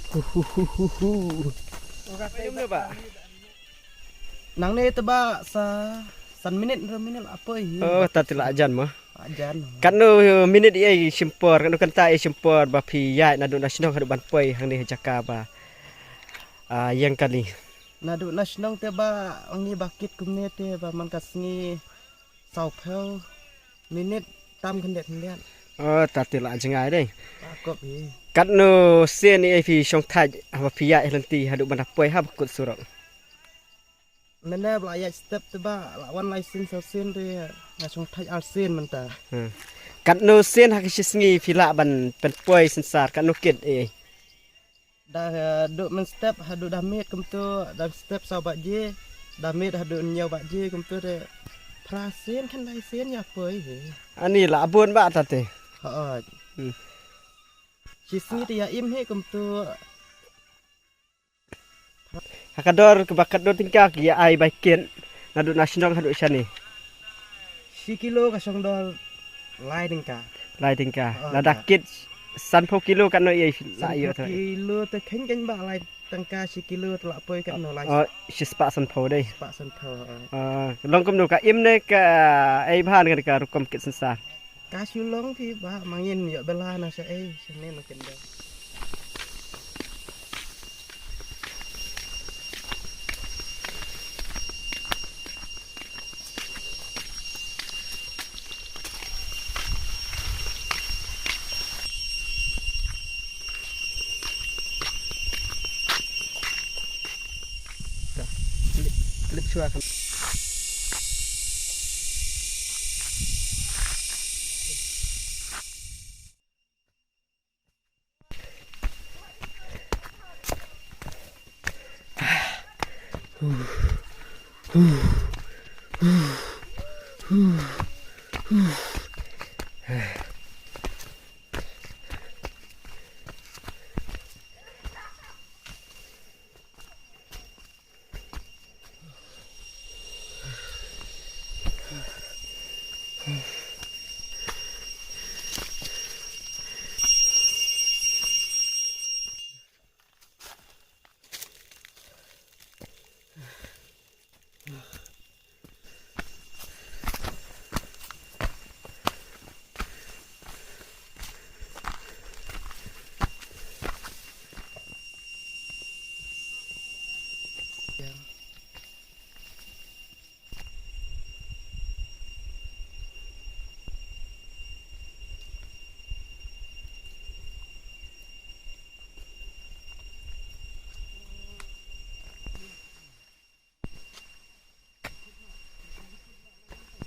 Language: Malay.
Huhuhuhu. Pak. Nang ni teba san minit apa ini? Oh, tatila ajan mah. Ajan. Kan no minit ai simpor, kan kan ta ai simpor ba pi ya na do nasional kan ban poi hang ni jaka ba. Yang kali. Nadu nasional teba angi bakit kumne te ba man kasngi sau phel minit tam kendet kendet. Oh, tatila ajangai deh. Takop ye. Kan no sen ai pi song thaj ba pi ya lanti hadu ban poi ha kut surok. Nene belayat step teba lawan license sen te ngasong thaj al sen menta. Kan no sen ha kisngi pila ban pen poi sensar kan no kit ai. Dah duk men step hadu dah met kum tu dah step sau bak je dah met hadu nyau bak je kum tu de prasen kan license ya poi he. Ani la abun ba tate. Ha. Sisni dia im he kum tu Hakador kebakat do tingkah ya ai baikin nadu nasional hadu sani. si kilo kasong dol lai dingka. Lai tingkah. La dakit san po kilo kan no ai la yo thôi. Kilo te khen kan ba lai tangka si kilo telak poi kan no lai. Oh, sispa san po deh. Pak sen tho. Long kum do ka im ne ka ai bhan kan ka rukom kit sensar. Ka sulong thì ba mangin yo bela na sa senen makin dah. Klip chua kan.